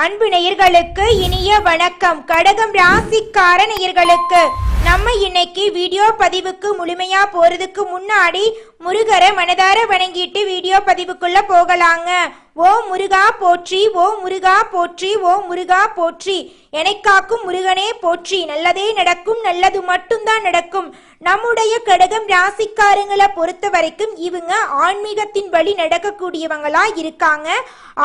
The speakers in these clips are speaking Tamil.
அன்பு நேயர்களுக்கு இனிய வணக்கம். கடகம் ராசிக்கார நேயர்களுக்கு நம்ம இன்னைக்கு வீடியோ பதிவுக்கு முழுமையா போறதுக்கு முன்னாடி முருகரை மனதார வணங்கிட்டு வீடியோ பதிவுக்குள்ள போகலாங்க. ஓ முருகா போற்றி, ஓ முருகா போற்றி, ஓ முருகா போற்றி, எனக்காக்கும் முருகனே போற்றி. நல்லதே நடக்கும், நல்லது மட்டும்தான் நடக்கும். நம்முடைய கடகம் ராசிக்காரங்களை பொறுத்த வரைக்கும் இவங்க ஆன்மீகத்தின் வழி நடக்கக்கூடியவங்களா இருக்காங்க,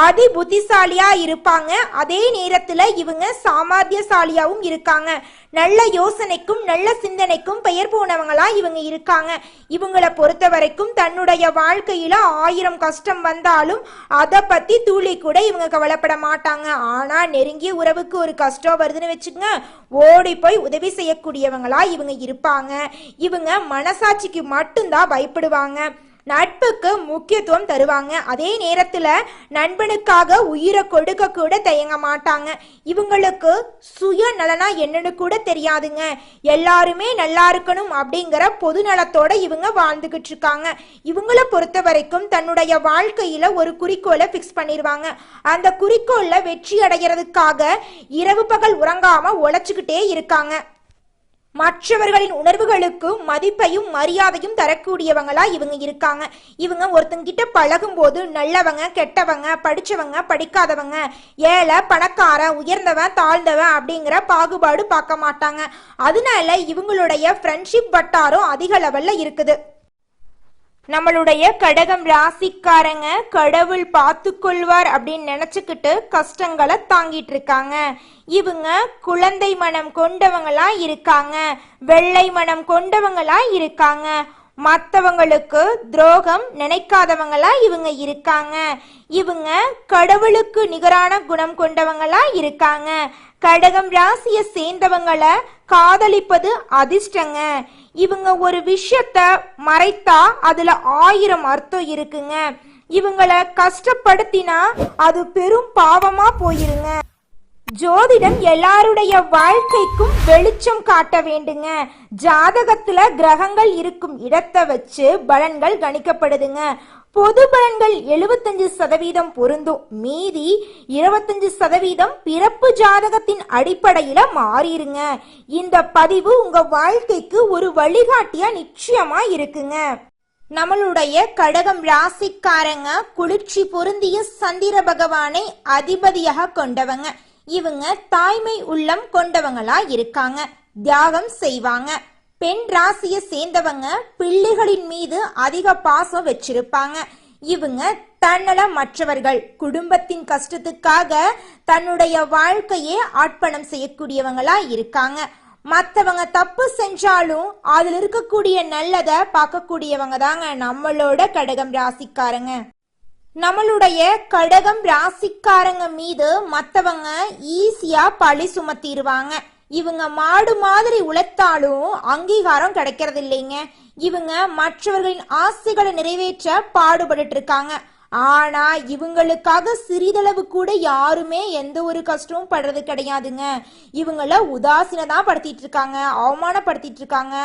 அதி புத்திசாலியா இருப்பாங்க. அதே நேரத்துல இவங்க சாமர்த்தியசாலியாவும் இருக்காங்க. நல்ல யோசனைக்கும் நல்ல சிந்தனைக்கும் பெயர் போனவங்களா இவங்க இருக்காங்க. இவங்களை பொறுத்த வரைக்கும் தன்னுடைய வாழ்க்கையில 1000 கஷ்டம் வந்தாலும் அதை பத்தி துளி கூட இவங்க கவலைப்பட மாட்டாங்க. ஆனா நெருங்கிய உறவுக்கு ஒரு கஷ்டம் வருதுன்னு வச்சுக்கோங்க, ஓடி போய் உதவி செய்யக்கூடியவங்களா இவங்க இருப்பாங்க. இவங்க மனசாட்சிக்கு மட்டும்தான் பயப்படுவாங்க, நட்புக்கு முக்கியத்துவம் தருவாங்க. அதே நேரத்துல நண்பனுக்காக உயிரை கொடுக்க கூட தயங்க மாட்டாங்க. இவங்களுக்கு சுய நலனா என்னன்னு கூட தெரியாதுங்க. எல்லாருமே நல்லா இருக்கணும் அப்படிங்கிற பொது நலத்தோட இவங்க வாழ்ந்துகிட்டு இருக்காங்க. இவங்களை பொறுத்த வரைக்கும் தன்னுடைய வாழ்க்கையில ஒரு குறிக்கோளை பிக்ஸ் பண்ணிடுவாங்க. அந்த குறிக்கோள்ல வெற்றி அடைகிறதுக்காக இரவு பகல் உறங்காம உழைச்சுக்கிட்டே இருக்காங்க. மற்றவர்களின் உணர்வுகளுக்கு மதிப்பையும் மரியாதையும் தரக்கூடியவங்களா இவங்க இருக்காங்க. இவங்க ஒருத்தங்கிட்ட பழகும் போது நல்லவங்க கெட்டவங்க, படிச்சவங்க படிக்காதவங்க, ஏழை பணக்காரன், உயர்ந்தவன் தாழ்ந்தவன் அப்படிங்கிற பாகுபாடு பார்க்க மாட்டாங்க. அதனால இவங்களுடைய ஃப்ரெண்ட்ஷிப் வட்டாரம் அதிக லெவல்ல இருக்குது. நம்மளுடைய கடகம் ராசிக்காரங்க கடவுள் பார்த்து கொள்வார் அப்படின்னு நினைச்சுக்கிட்டு கஷ்டங்களை தாங்கிட்டு இருக்காங்க. இவங்க குழந்தை மனம் கொண்டவங்களா இருக்காங்க, வெள்ளை மனம் கொண்டவங்களா இருக்காங்க. மற்றவங்களுக்கு துரோகம் நினைக்காதவங்களா இவங்க இருக்காங்க. இவங்க கடவுளுக்கு நிகரான குணம் கொண்டவங்களா இருக்காங்க. கடகம் ராசியை சேர்ந்தவங்களை காதலிப்பது அதிர்ஷ்டங்க. இவங்க ஒரு விஷயத்த மறைத்தா அதுல 1000 அர்த்தம் இருக்குங்க. இவங்களை கஷ்டப்படுத்தினா அது பெரும் பாவமா போயிருங்க. ஜோதிடம் எல்லாருடைய வாழ்க்கைக்கும் வெளிச்சம் காட்ட வேண்டுங்க. ஜாதகத்துல கிரகங்கள் இருக்கும் இடத்தை வச்சு பலன்கள் கணிக்கப்படுதுங்க. பொது பலன்கள் 75% பொருந்தும், மீதி 25% பிறப்பு ஜாதகத்தின் அடிப்படையில மாறிடுங்க. இந்த பதிவு உங்க வாழ்க்கைக்கு ஒரு வழிகாட்டியா நிச்சயமா இருக்குங்க. நம்மளுடைய கடகம் ராசிக்காரங்க குளிர்ச்சி பொருந்திய சந்திர பகவானை அதிபதியாக கொண்டவங்க. இவங்க தாய்மை உள்ளம் கொண்டவங்களா இருக்காங்க, தியாகம் செய்வாங்க. பெண் ராசியை சேர்ந்தவங்க பிள்ளைகளின் மீது அதிக பாசம் வச்சிருப்பாங்க. இவங்க தன்னல மற்றவர்கள் குடும்பத்தின் கஷ்டத்துக்காக தன்னுடைய வாழ்க்கையே அர்ப்பணம் செய்யக்கூடியவங்களா இருக்காங்க. மற்றவங்க தப்பு செஞ்சாலும் அதுல இருக்கக்கூடிய நல்லதை பார்க்கக்கூடியவங்க தாங்க நம்மளோட கடகம் ராசிக்காரங்க. நம்மளுடைய கடகம் ராசிக்காரங்க மீது மற்றவங்க ஈஸியா பழி சுமத்திடுவாங்க. இவங்க மாடு மாதிரி உழைத்தாலும் அங்கீகாரம் கிடைக்கிறது இல்லைங்க. இவங்க மற்றவர்களின் ஆசைகளை நிறைவேற்ற பாடுபட்டு இருக்காங்க. ஆனா இவங்களுக்காக சிறிதளவு கூட யாருமே எந்த ஒரு கஷ்டமும் படுறது கிடையாதுங்க. இவங்கள உதாசீனதான் படுத்திட்டு இருக்காங்க, அவமானப்படுத்திட்டு இருக்காங்க.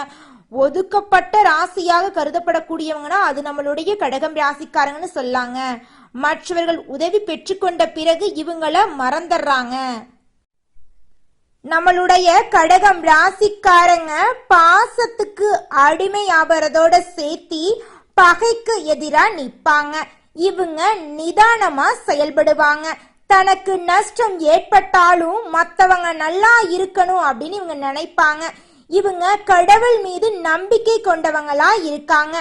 ஒதுக்கப்பட்ட ராசியாக கருதப்படக்கூடியவங்கன்னா அது நம்மளுடைய கடகம் ராசிக்காரங்கன்னு சொல்லாங்க. மற்றவர்கள் உதவி பெற்றுக்கொண்ட பிறகு இவங்கள மறந்துடுறாங்க. நம்மளுடைய கடகம் ராசிக்காரங்க பாசத்துக்கு அடிமை ஆபரதோட சேர்த்தி பகைக்கு எதிரா நிப்பாங்க. இவங்க நிதானமா செயல்படுவாங்க. தனக்கு நஷ்டம் ஏற்பட்டாலும் மற்றவங்க நல்லா இருக்கணும் அப்படின்னு இவங்க நினைப்பாங்க. இவங்க கடவுள் மீது நம்பிக்கை கொண்டவங்களா இருக்காங்க.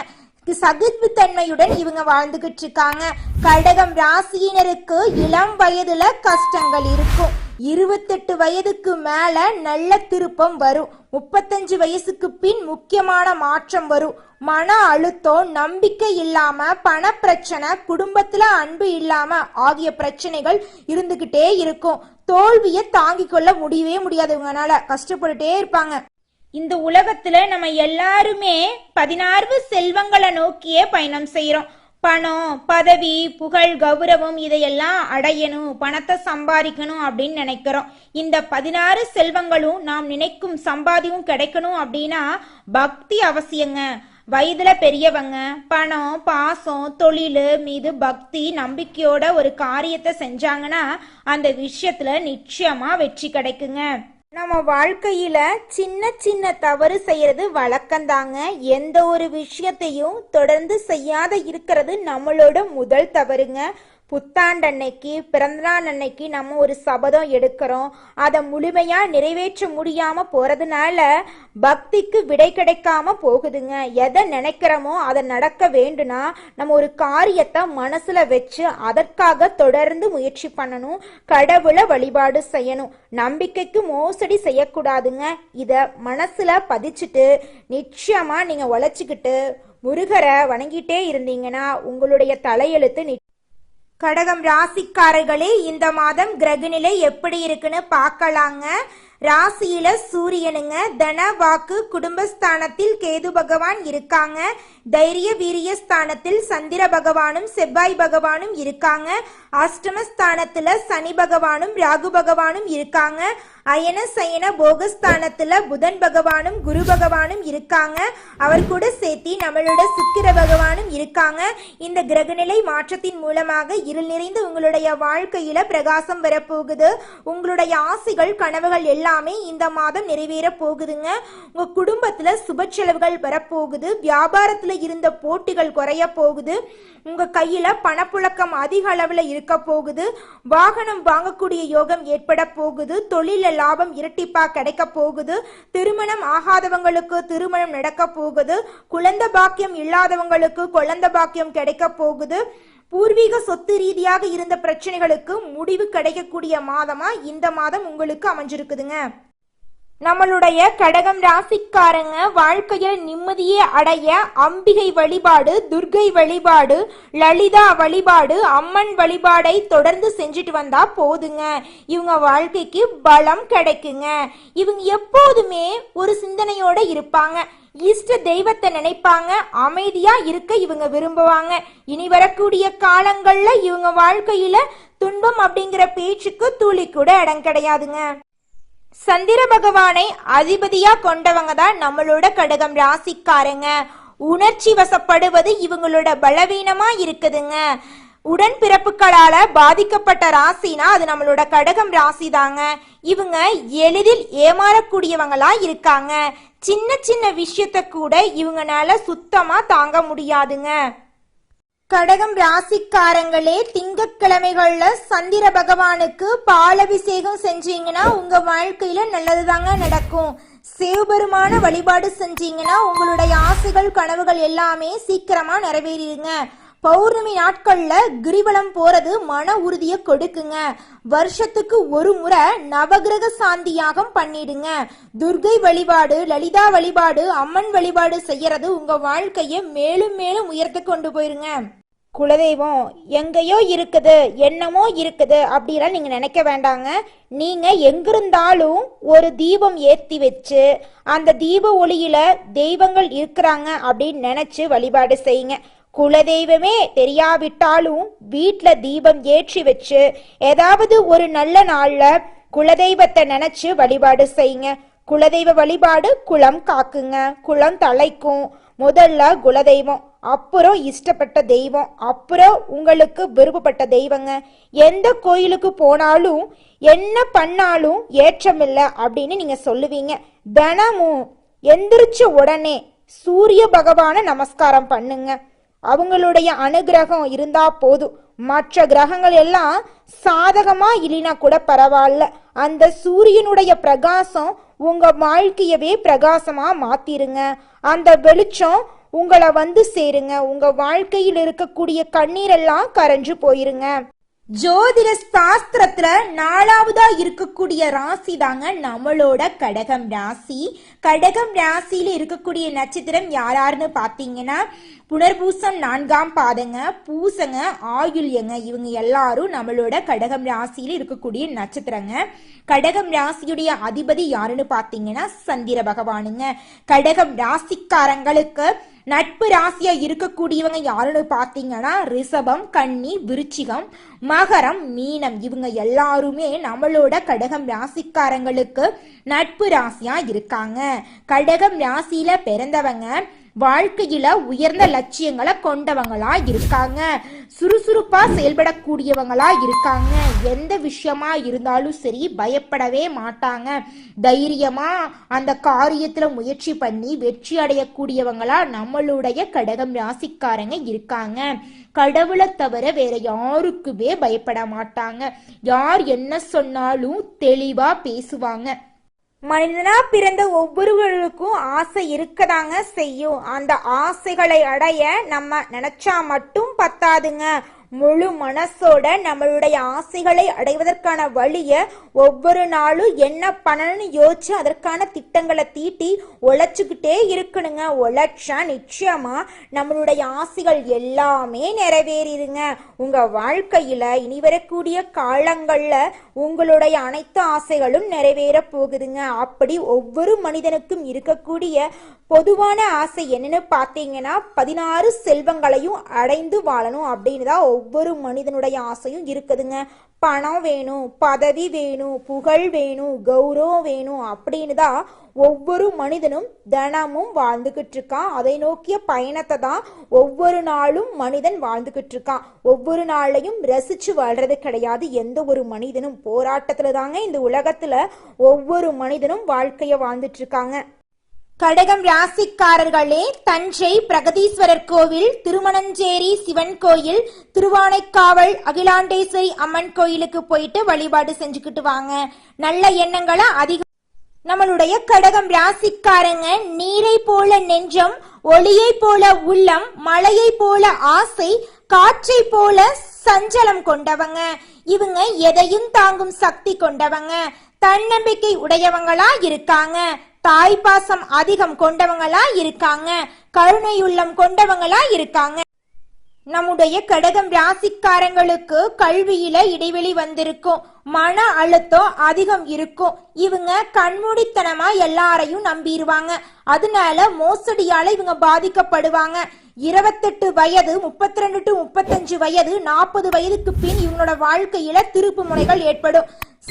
சகிப்புத்தன்மையுடன் இவங்க வாழ்ந்துகிட்டு இருக்காங்க. கடகம் ராசியினருக்கு இளம் வயதுல கஷ்டங்கள் இருக்கும். 28 வயதுக்கு மேல நல்ல திருப்பம் வரும். 35 வயசுக்கு பின் முக்கியமான மாற்றம் வரும். மன அழுத்தம், நம்பிக்கை இல்லாம, பண பிரச்சனை, குடும்பத்துல அன்பு இல்லாம ஆகிய பிரச்சனைகள் இருந்துகிட்டே இருக்கும். தோல்வியை தாங்கிக் கொள்ள முடியவே முடியாது, இவங்கனால கஷ்டப்பட்டுட்டே இருப்பாங்க. இந்த உலகத்துல நம்ம எல்லாருமே 16 செல்வங்களை நோக்கியே பயணம் செய்யறோம். பணம், பதவி, புகழ், கௌரவம் இதையெல்லாம் அடையணும், பணத்தை சம்பாதிக்கணும் அப்படின்னு நினைக்கிறோம். இந்த 16 செல்வங்களும் நாம் நினைக்கும் சம்பாதியும் கிடைக்கணும் அப்படின்னா பக்தி அவசியங்க. வயதுல பெரியவங்க பணம் பாசம் தொழில் மீது பக்தி நம்பிக்கையோட ஒரு காரியத்தை செஞ்சாங்கன்னா அந்த விஷயத்துல நிச்சயமா வெற்றி கிடைக்குங்க. நம்ம வாழ்க்கையில சின்ன சின்ன தவறு செய்யறது வழக்கம்தாங்க. எந்த ஒரு விஷயத்தையும் தொடர்ந்து செய்யாத இருக்கிறது நம்மளோட முதல் தவறுங்க. புத்தாண்டு அன்னைக்கு பிறந்தநாள் அன்னைக்கு நம்ம ஒரு சபதம் எடுக்கிறோம், அதை முழுமையா நிறைவேற்ற முடியாம போறதுனால பக்திக்கு விடை கிடைக்காம போகுதுங்க. எதை நினைக்கிறோமோ அதை நடக்க வேண்டும்னா நம்ம ஒரு காரியத்தை மனசுல வச்சு அதற்காக தொடர்ந்து முயற்சி பண்ணணும், கடவுளை வழிபாடு செய்யணும், நம்பிக்கைக்கு மோசடி செய்யக்கூடாதுங்க. இத மனசுல பதிச்சுட்டு நிச்சயமா நீங்க உழைச்சிக்கிட்டு முருகரை வணங்கிட்டே இருந்தீங்கன்னா உங்களுடைய தலையெழுத்து. கடகம் ராசிக்காரர்களே, இந்த மாதம் கிரகநிலை எப்படி இருக்குன்னு பார்க்கலாங்க. ராசியில சூரியனுங்க, தன வாக்கு குடும்பஸ்தானத்தில் கேது பகவான் இருக்காங்க. தைரிய வீரிய ஸ்தானத்தில் சந்திர பகவானும் செவ்வாய் பகவானும் இருக்காங்க. அஷ்டமஸ்தானத்துல சனி பகவானும் ராகு பகவானும் இருக்காங்க. அயன சயன போகஸ்தானத்துல புதன் பகவானும் குரு பகவானும் இருக்காங்க. அவர் கூட சேர்த்தி நம்மளோட சுக்கிர பகவானும் இருக்காங்க. இந்த கிரகநிலை மாற்றத்தின் மூலமாக இருள் நிறைந்த உங்களுடைய வாழ்க்கையில பிரகாசம் வரப்போகுது. உங்களுடைய ஆசைகள் கனவுகள் எல்லாமே இந்த மாதம் நிறைவேற போகுதுங்க. உங்க குடும்பத்துல சுப செலவுகள் வரப்போகுது. வியாபாரத்துல இருந்த போட்டிகள் குறைய போகுது. உங்க கையில பணப்புழக்கம் அதிக அளவுல இருக்க போகுது. வாகனம் வாங்கக்கூடிய யோகம் ஏற்பட போகுது. தொழில லாபம் இரட்டிப்பா கிடைக்க போகுது. திருமணம் ஆகாதவங்களுக்கு திருமணம் நடக்க போகுது. குழந்தை பாக்கியம் இல்லாதவங்களுக்கு குழந்தை பாக்கியம் கிடைக்க போகுது. பூர்வீக சொத்து ரீதியாக இருந்த பிரச்சனைகளுக்கு முடிவு கிடைக்கக்கூடிய மாதமா இந்த மாதம் உங்களுக்கு அமைஞ்சிருக்குதுங்க. நம்மளுடைய கடகம் ராசிக்காரங்க வாழ்க்கையில் நிம்மதியை அடைய அம்பிகை வழிபாடு, துர்கை வழிபாடு, லலிதா வழிபாடு, அம்மன் வழிபாடை தொடர்ந்து செஞ்சுட்டு வந்தா போதுங்க. இவங்க வாழ்க்கைக்கு பலம் கிடைக்குங்க. இவங்க எப்போதுமே ஒரு சிந்தனையோட இருப்பாங்க. இஷ்ட தெய்வத்தை நினைப்பாங்க. அமைதியா இருக்க இவங்க விரும்புவாங்க. இனி வரக்கூடிய காலங்கள்ல இவங்க வாழ்க்கையில துன்பம் அப்படிங்கிற பேச்சுக்கு துளி கூட இடம் கிடையாதுங்க. சந்திர பகவானை அதிபதியா கொண்டவங்க தான் நம்மளோட கடகம் ராசிக்காரங்க. உணர்ச்சி வசப்படுவது இவங்களோட பலவீனமா இருக்குதுங்க. உடன்பிறப்புகளால பாதிக்கப்பட்ட ராசினா அது நம்மளோட கடகம் ராசி தாங்க. இவங்க எளிதில் ஏமாறக்கூடியவங்களா இருக்காங்க. சின்ன சின்ன விஷயத்த கூட இவங்கனால சுத்தமா தாங்க முடியாதுங்க. கடகம் ராசிக்காரங்களே, திங்கட்கிழமைகள்ல சந்திர பகவானுக்கு பாலபிஷேகம் செஞ்சீங்கன்னா உங்க வாழ்க்கையில நல்லதுதாங்க நடக்கும். சிவபெருமான வழிபாடு செஞ்சீங்கன்னா உங்களுடைய ஆசைகள் கனவுகள் எல்லாமே சீக்கிரமா நிறைவேறிடுங்க. பௌர்ணமி நாட்கள்ல கிரிவலம் போறது மன உறுதியை கொடுக்குங்க. வருஷத்துக்கு ஒரு முறை நவகிரக சாந்தி யாகம் பண்ணிடுங்க. துர்கை வழிபாடு, லலிதா வழிபாடு, அம்மன் வழிபாடு செய்யறது உங்க வாழ்க்கையை மேலும் மேலும் உயர்த்து கொண்டு போயிருங்க. குலதெய்வம் எங்கேயோ இருக்குது, என்னமோ இருக்குது அப்படிலாம் நீங்க நினைக்க வேண்டாங்க. நீங்க எங்கிருந்தாலும் ஒரு தீபம் ஏற்றி வச்சு அந்த தீப ஒளியில தெய்வங்கள் இருக்கிறாங்க அப்படின்னு நினைச்சு வழிபாடு செய்யுங்க. குலதெய்வமே தெரியாவிட்டாலும் வீட்டில் தீபம் ஏற்றி வச்சு ஏதாவது ஒரு நல்ல நாள்ல குலதெய்வத்தை நினைச்சு வழிபாடு செய்யுங்க. குலதெய்வ வழிபாடு குலம் காக்குங்க, குலம் தலைக்கும். முதல்ல குலதெய்வம், அப்புறம் இஷ்டப்பட்ட தெய்வம், அப்புறம் உங்களுக்கு விருப்பப்பட்ட தெய்வங்க. எந்த கோயிலுக்கு போனாலும் என்ன பண்ணாலும் ஏற்றமில்லை அப்படின்னு நீங்க சொல்லுவீங்க. தினமும் எந்திரிச்ச உடனே சூரிய பகவான நமஸ்காரம் பண்ணுங்க. அவங்களுடைய அனுகிரகம் இருந்தா போதும். மற்ற கிரகங்கள் எல்லாம் சாதகமா இல்லைனா கூட பரவாயில்ல, அந்த சூரியனுடைய பிரகாசம் உங்க வாழ்க்கையவே பிரகாசமா மாத்திருங்க. அந்த வெளிச்சம் உங்களை வந்து சேருங்க. உங்க வாழ்க்கையில் இருக்கக்கூடிய கண்ணீரெல்லாம் கரைஞ்சு போயிருங்க. ஜோதிட சாஸ்திரத்துல 4வதா இருக்கக்கூடிய ராசி தாங்க நம்மளோட கடகம் ராசி. கடகம் ராசியில இருக்கக்கூடிய நட்சத்திரம் யாராருன்னு பாத்தீங்கன்னா புனர்பூசம் 4ஆம் பாதங்க, பூசங்க, ஆயுள்யங்க. இவங்க எல்லாரும் நம்மளோட கடகம் ராசியில இருக்கக்கூடிய நட்சத்திரங்க. கடகம் ராசியுடைய அதிபதி யாருன்னு பாத்தீங்கன்னா சந்திர பகவானுங்க. கடகம் ராசிக்காரங்களுக்கு நட்பு ராசியா இருக்கக்கூடியவங்க யாருன்னு பாத்தீங்கன்னா ரிஷபம், கன்னி, விருச்சிகம், மகரம், மீனம். இவங்க எல்லாருமே நம்மளோட கடகம் ராசிக்காரங்களுக்கு நட்பு ராசியா இருக்காங்க. கடகம் ராசியில பிறந்தவங்க வாழ்க்கையில உயர்ந்த லட்சியங்களை கொண்டவங்களா இருக்காங்க. சுறுசுறுப்பா செயல்படக்கூடியவங்களா இருக்காங்க. எந்த விஷயமா இருந்தாலும் சரி பயப்படவே மாட்டாங்க. தைரியமா அந்த காரியத்துல முயற்சி பண்ணி வெற்றி அடையக்கூடியவங்களா நம்மளுடைய கடகம் ராசிக்காரங்க இருக்காங்க. கடவுளை தவிர வேற யாருக்குமே பயப்பட மாட்டாங்க. யார் என்ன சொன்னாலும் தெளிவா பேசுவாங்க. மனிதனா பிறந்த ஒவ்வொருவருக்கும் ஆசை இருக்கதாங்க செய்யும். அந்த ஆசைகளை அடைய நம்ம நினைச்சா மட்டும் பத்தாதுங்க. முழு மனசோட நம்மளுடைய ஆசைகளை அடைவதற்கான வழிய ஒவ்வொரு நாளும் என்ன பண்ணணும்னு யோசிச்சு அதற்கான திட்டங்களை தீட்டி உழைச்சுக்கிட்டே இருக்கணுங்க. உழைச்சா நிச்சயமா நம்மளுடைய ஆசைகள் எல்லாமே நிறைவேறிடுங்க. உங்க வாழ்க்கையில இனி வரக்கூடிய காலங்கள்ல உங்களுடைய அனைத்து ஆசைகளும் நிறைவேற போகுதுங்க. அப்படி ஒவ்வொரு மனிதனுக்கும் இருக்கக்கூடிய பொதுவான ஆசை என்னன்னு பார்த்தீங்கன்னா 16 செல்வங்களையும் அடைந்து வாழணும் அப்படின்னு தான் ஒவ்வொரு மனிதனுடைய ஆசையும் இருக்குதுங்க. பணம் வேணும், பதவி வேணும், புகழ் வேணும், கௌரவம் வேணும் அப்படின்னு தான் ஒவ்வொரு மனிதனும் தினமும் வாழ்ந்துகிட்டு இருக்கான். அதை நோக்கிய பயணத்தை தான் ஒவ்வொரு நாளும் மனிதன் வாழ்ந்துகிட்டு இருக்கான். ஒவ்வொரு நாளையும் ரசிச்சு வாழ்றது கிடையாது. எந்த ஒரு மனிதனும் போராட்டத்துல தாங்க இந்த உலகத்துல ஒவ்வொரு மனிதனும் வாழ்க்கைய வாழ்ந்துட்டு இருக்காங்க. கடகம் ராசிக்காரர்களே, தஞ்சை பிரகதீஸ்வரர் கோவில், திருமணஞ்சேரி சிவன் கோயில், திருவானைக்காவல் அகிலாண்டேஸ்வரி அம்மன் கோயிலுக்கு போயிட்டு வழிபாடு செஞ்சுக்கிட்டு வாங்க. நல்ல எண்ணங்களை அதிகம். நம்மளுடைய கடகம் ராசிக்காரங்க நீரை போல நெஞ்சம், ஒளியை போல உள்ளம், மலையை போல ஆசை, காற்றை போல சஞ்சலம் கொண்டவங்க. இவங்க எதையும் தாங்கும் சக்தி கொண்டவங்க. தன்னம்பிக்கை உடையவங்களா இருக்காங்க. தாய்ப்பாசம் அதிகம் கொண்டவங்களா இருக்காங்க. கருணையுள்ளம் கொண்டவங்களா இருக்காங்க. நம்முடைய கடகம் ராசிக்காரங்களுக்கு கல்வியில இடைவெளி வந்திருக்கும். மன அழுத்தம் அதிகம் இருக்கும். இவங்க கண்மூடித்தனமா எல்லாரையும் நம்பிடுவாங்க. அதனால மோசடியால இவங்க பாதிக்கப்படுவாங்க. 28 வயது, 32 to 35 வயது, 40 வயதுக்கு பின் இவங்களோட வாழ்க்கையில திருப்பு முனைகள் ஏற்படும்.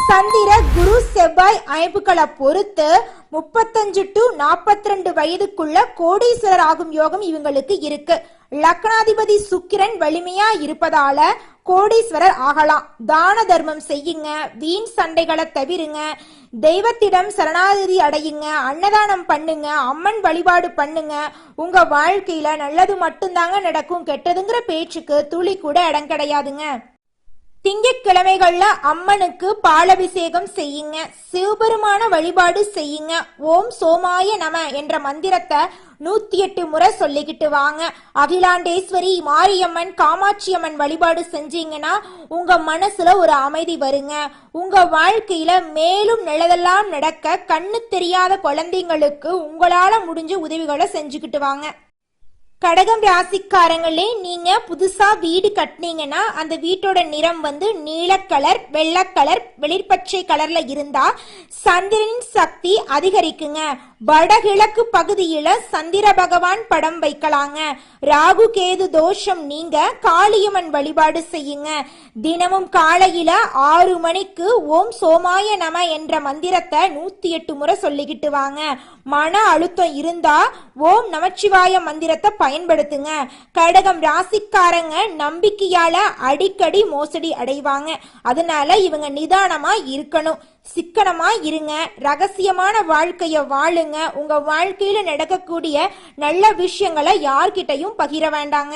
சந்திர குரு செவ்வாய் அமைப்புகளை பொறுத்து 35 to 42 வயதுக்குள்ள கோடீஸ்வரர் ஆகும் யோகம் இவங்களுக்கு இருக்கு. லக்னாதிபதி சுக்கிரன் வலிமையா இருப்பதால கோடீஸ்வரர் ஆகலாம். தான தர்மம் செய்யுங்க, வீண் சண்டைகளை தவிருங்க, தெய்வத்திடம் சரணாகதி அடையுங்க, அன்னதானம் பண்ணுங்க, அம்மன் வழிபாடு பண்ணுங்க. உங்க வாழ்க்கையில நல்லது மட்டும்தாங்க நடக்கும். கெட்டதுங்கிற பேச்சுக்கு துளி கூட இடம் கிடையாதுங்க. திங்கட்கிழமைகள்ல அம்மனுக்கு பாலபிஷேகம் செய்யுங்க, சிவபெருமான வழிபாடு செய்யுங்க. ஓம் சோமாய நம என்ற மந்திரத்தை 108 முறை சொல்லிக்கிட்டு வாங்க. அகிலாண்டேஸ்வரி, மாரியம்மன், காமாட்சி அம்மன் வழிபாடு செஞ்சீங்கன்னா உங்க மனசுல ஒரு அமைதி வருங்க. உங்க வாழ்க்கையில மேலும் நல்லதெல்லாம் நடக்க கண்ணு தெரியாத குழந்தைங்களுக்கு உங்களால முடிஞ்ச உதவிகளை செஞ்சுக்கிட்டு வாங்க. கடகம் ராசிக்காரங்களே, நீங்க புதுசா வீடு கட்டினீங்கன்னா அந்த வீட்டோட நிறம் நீல கலர், வெள்ளை கலர், வெளிர்பச்சை கலர்ல இருந்தா சந்திரனின் சக்தி அதிகரிக்குங்க. வடகிழக்கு பகுதியில சந்திர பகவான் படம் வைக்கலாங்க. ராகு கேது தோஷம் நீங்க காளியம்மன் வழிபாடு செய்யுங்க. தினமும் காலையில 6 மணிக்கு ஓம் சோமாய நம என்ற மந்திரத்தை 108 முறை சொல்லிக்கிட்டு வாங்க. மன அழுத்தம் இருந்தா ஓம் நமச்சிவாய மந்திரத்தை பயன்படுத்துங்க. கடகம் ராசிக்காரங்க நம்பிக்கையால அடிக்கடி மோசடி அடைவாங்க. அதனால இவங்க நிதானமா இருக்கணும், சிக்கனமா இருங்க, ரகசியமான வாழ்க்கைய வாழுங்க. உங்க வாழ்க்கையில நடக்கக்கூடிய நல்ல விஷயங்களை யார்கிட்டையும் பகிர வேண்டாங்க.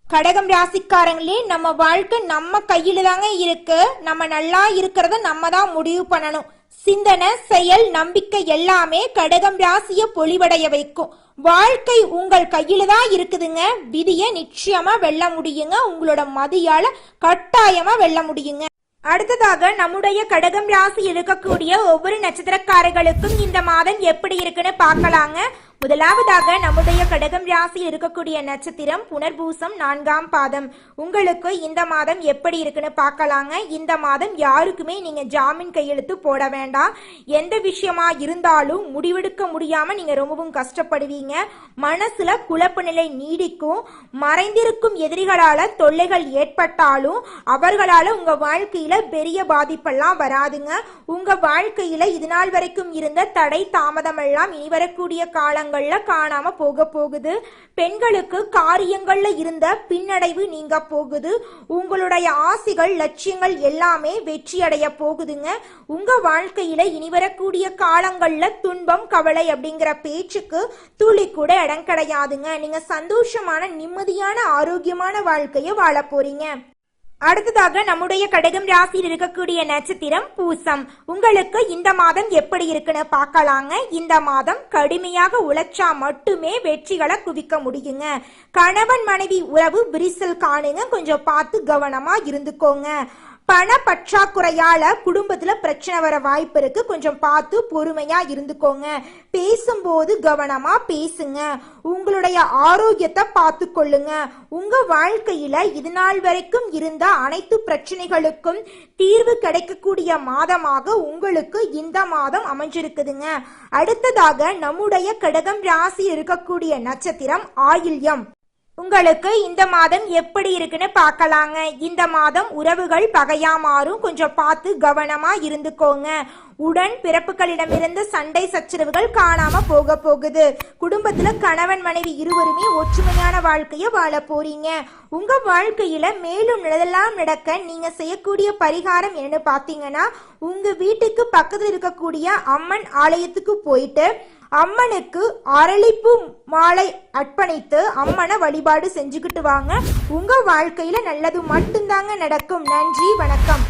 கடகம் ராசிக்காரங்களே, நம்ம வாழ்க்கை நம்ம கையில தாங்க இருக்கு. நம்ம நல்லா இருக்கிறத நம்ம தான் முடிவு பண்ணணும். சிந்தனை, செயல், நம்பிக்கை எல்லாமே கடகம் ராசிய பொலிவடைய வைக்கும். வாழ்க்கை உங்கள் கையில தான் இருக்குதுங்க. விதியை நிச்சயமா வெல்ல முடியுங்க. உங்களோட மதியால கட்டாயமா வெல்ல முடியுங்க. அடுத்ததாக நம்முடைய கடகம் ராசி இருக்கக்கூடிய ஒவ்வொரு நட்சத்திரக்காரர்களுக்கும் இந்த மாதம் எப்படி இருக்குன்னு பார்க்கலாங்க. முதலாவதாக நம்முடைய கடகம் ராசியில் இருக்கக்கூடிய நட்சத்திரம் புனர்பூசம் 4ஆம் பாதம். உங்களுக்கு இந்த மாதம் எப்படி இருக்குன்னு பார்க்கலாங்க. இந்த மாதம் யாருக்குமே நீங்க ஜாமீன் கையெழுத்து போட வேண்டாம். எந்த விஷயமா இருந்தாலும் முடிவெடுக்க முடியாம நீங்க ரொம்பவும் கஷ்டப்படுவீங்க. மனசுல குழப்ப நிலை நீடிக்கும். மறைந்திருக்கும் எதிரிகளால தொல்லைகள் ஏற்பட்டாலும் அவர்களால உங்க வாழ்க்கையில பெரிய பாதிப்பெல்லாம் வராதுங்க. உங்க வாழ்க்கையில இது நாள் வரைக்கும் இருந்த தடை தாமதம் எல்லாம் இனி வரக்கூடிய காலங்கள் காலங்கள்ல காணாம போகுது. பெண்களுக்கு காரியங்கள்ல இருந்த பின்னடைவு நீங்க போகுது. உங்களுடைய ஆசைகள் லட்சியங்கள் எல்லாமே வெற்றி அடைய போகுதுங்க. உங்க வாழ்க்கையில இனி வரக்கூடிய காலங்கள்ல துன்பம் கவலை அப்படிங்கிற பேச்சுக்கு துளி கூட இடம் கிடையாதுங்க. நீங்க சந்தோஷமான நிம்மதியான ஆரோக்கியமான வாழ்க்கைய வாழ போறீங்க. அடுத்ததாக நம்முடைய கடகம் ராசியில் இருக்கக்கூடிய நட்சத்திரம் பூசம். உங்களுக்கு இந்த மாதம் எப்படி இருக்குன்னு பார்க்கலாங்க. இந்த மாதம் கடுமையாக உழைச்சா மட்டுமே வெற்றிகளை குவிக்க முடியுங்க. கணவன் மனைவி உறவு விரிசல் காணுங்க, கொஞ்சம் பார்த்து கவனமா இருந்துக்கோங்க. பண பற்றாக்குறையால குடும்பத்துல பிரச்சனை வர வாய்ப்பு இருக்கு, கொஞ்சம் பார்த்து பொறுமையா இருந்துக்கோங்க. பேசும்போது கவனமா பேசுங்க. உங்களுடைய ஆரோக்கியத்தை பார்த்து கொள்ளுங்க. உங்க வாழ்க்கையில இது நாள் வரைக்கும் இருந்த அனைத்து பிரச்சனைகளுக்கும் தீர்வு கிடைக்கக்கூடிய மாதமாக உங்களுக்கு இந்த மாதம் அமைஞ்சிருக்குதுங்க. அடுத்ததாக நம்முடைய கடகம் ராசி இருக்கக்கூடிய நட்சத்திரம் ஆயில்யம். உங்களுக்கு இந்த மாதம் எப்படி இருக்குன்னு பார்க்கலாங்க. இந்த மாதம் உறவுகள் பகையா மாறும், கொஞ்சம் பார்த்து கவனமா இருந்துக்கோங்க. உடன் பிறப்புகளிடமிருந்து சண்டை சச்சரவுகள் காணாம போகுது. குடும்பத்துல கணவன் மனைவி இருவருமே ஒற்றுமையான வாழ்க்கைய வாழ போறீங்க. உங்க வாழ்க்கையில மேலும் நல்லதெல்லாம் நடக்க நீங்க செய்யக்கூடிய பரிகாரம் என்னன்னு பாத்தீங்கன்னா, உங்க வீட்டுக்கு பக்கத்துல இருக்கக்கூடிய அம்மன் ஆலயத்துக்கு போயிட்டு அம்மனுக்கு அரளிப்பூ மாலை அர்ப்பணித்து அம்மனை வழிபாடு செஞ்சுக்கிட்டு வாங்க. உங்க வாழ்க்கையில நல்லது மட்டும்தாங்க நடக்கும். நன்றி, வணக்கம்.